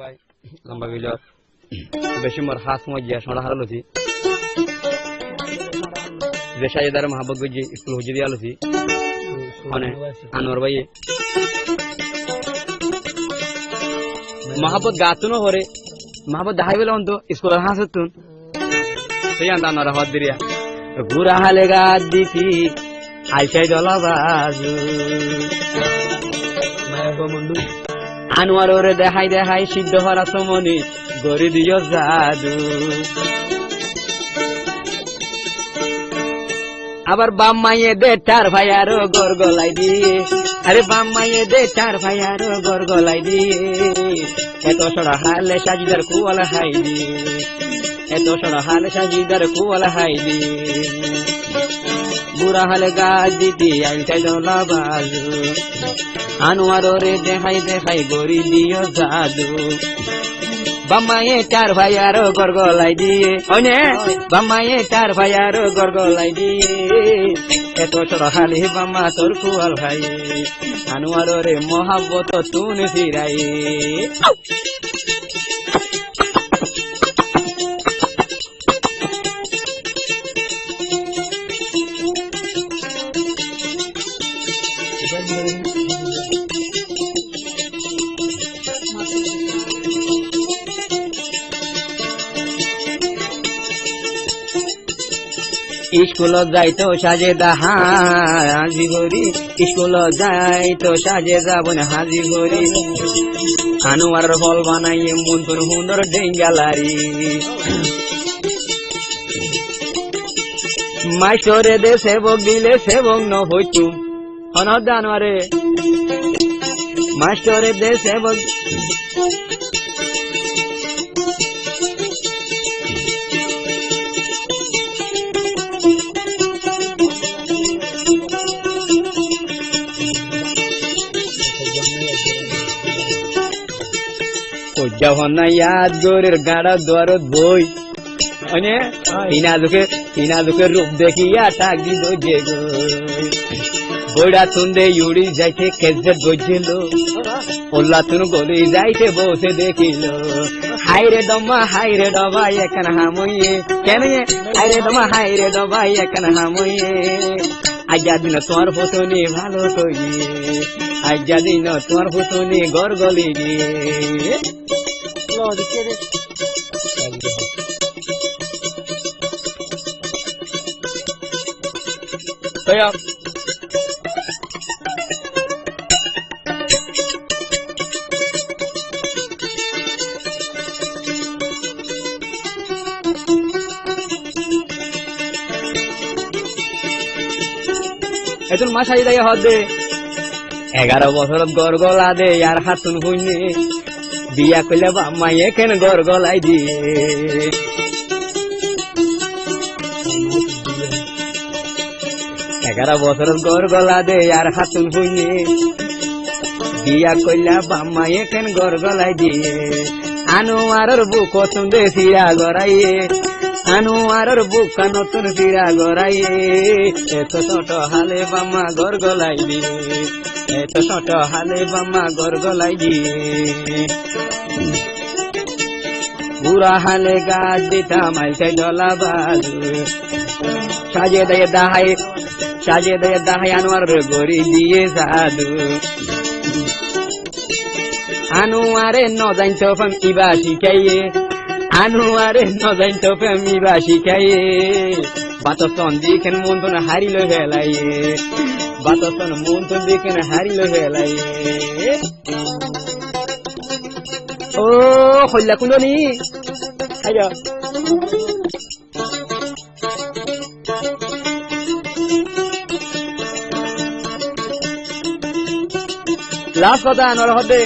ভাই লম্বা গিল বেশি মোর হাত মজিয়া সোনা হারালছি যে সাজেদার মহাবত গজি স্কুল হুজি দিয়া লছি মানে আনোয়ার ভাই মহাবত গাতুনো হরে মহাবত দেখাই বলে অন্ত স্কুলের হাসতুন সেই আনোয়ার হাত দিয়া ঘুরা হালে গাছ দিছি আইসাই দলা বাজু আনোয়ার ওরে দেখাই দেখাই সিদ্ধ হরা সমনি গড়ি দিও জাদু আবার বাম মাইয়ে দে চার ভাই আরো গর গলাই দিয়ে আরে বাম মাইয়ে দে চার ভাই আরো গর গলাই দিয়ে এত সড়া হালে সাজিদার কুয়াল হাই দিয়ে এত সড়া হালে সাজিদার কুয়াল হাই দিয়ে বুড়া হালে গাছ দিতি আইসাই দলা বাজু আনোয়ার ওরে দেখাই দেখাই গড়ি দিও জাদু বাম্মায়ে চার ভাই আরো গরগলাই দিয়ে অনে বাম্মায়ে চার ভাই আরো গরগলাই দিয়ে এত সরহালি বাম্মা তোর কুয়াল ভাই আনোয়ার ওরে মহাব্বত তুন ফিরাই স্কুল যাইতো সাজেদা হাজি ভরি স্কুল যাইতো সাজেদা বোন হাজি ভরি আনোয়ার ফল বানাইয়ে মন্তর সুন্দর ডেঙ্গালারি মাস্টরে দে সেবক দিলে সেবক ন হইতুম অনদ আনোয়ারে মাস্টরে দে সেবক যখন ইয়াদ গোরের গাড়া দরদ বই অনে ইনাজুকে রূপ দেখিয়া টাক দিল যে বইড়া তুন্দে ইউড়ি যাইতে কেজের গজিল ওল্লা তুন গলি যাইতে বসে দেখিল হাইরে ডবা এখানে হামইয়ে কেন হাইরে ডবা এখানে হামইয়ে আজ্ঞা দিন তোমার ফসনি ভালো কইয়ে আজ্ঞা দিন তোমার ফসনি গরগলি গিয়ে এতুন মা সাজি দাইয়া হদ দে 11 বছরত গরগলা দে আর হাতুন হইনে বিয়া কইলে বাম্মাইয়ে কেন গরগলাই দিয়ে 11 বছরত গরগলা দে আর হাতুন হইনে বিয়া কইলা বাম্মাইয়ে কেন গরগলাই দিয়ে আনোয়ারের বুক তুন্দে সিরা গড়াইয়ে আনোয়ারের বুক নতুন সিরা গড়াইয়ে এত ছোট হালে বাম্মা গরগলাই দিয়ে এত ছোট হালে বাম্মা গরগলাই দিয়ে বুড়া হালে গাছ দিতাম আইসাই ডলা বাজু সাজে দেয় দাহাই আনোয়ার গড়ি দিয়ে জাদু আনোয়ারে ন জানতো ফেম ইবা শিখাইয়ে আনোয়ারে ন জানতো ফেম ইবা শিখাইয়ে বাতসন দিকেন মন্তন হারিল হেলাইয়ে বাতসন মন্তন দিকেন হারিল হেলাইয়ে ও হইলা কুলনি আইয়া লাস্ট কথা আনোয়ার হদে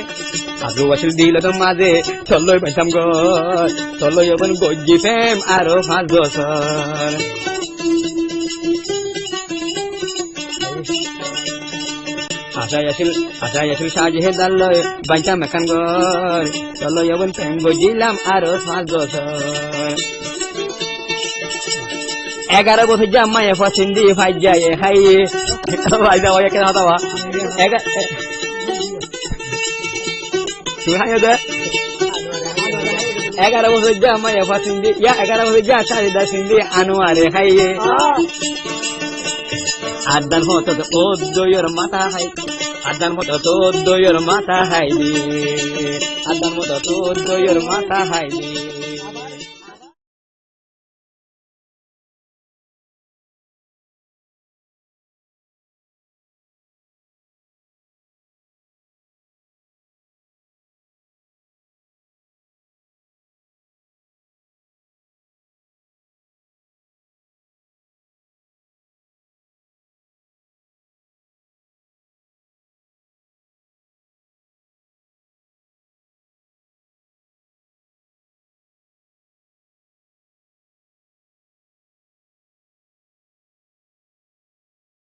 আজু আসিল দিল তো মাঝে চলই পাইতাম ঘর চলই এখন গজ্জি ফেম আরো 5 বছর আশাই আসিল সাজেদার লয় বাইতাম এখন ঘর চলই এখন ফেম গজিলাম আরো 5 বছর 11 বছর জামাইয়ে পছন্দি ভাই যায় হাইয়ে ভাই যাওয়া কেন হতাবা Sudah ya, Dek? 11 বছর যা মায়া ফাসিন্দি ইয়া 11 বছর যা সারিদা সিন্দি আনোয়ারে হাইয়ে আদান মতো তো দইয়ের মাথা হাই আদান মতো তো দইয়ের মাথা হাইলি আদান মতো তো দইয়ের মাথা হাইলি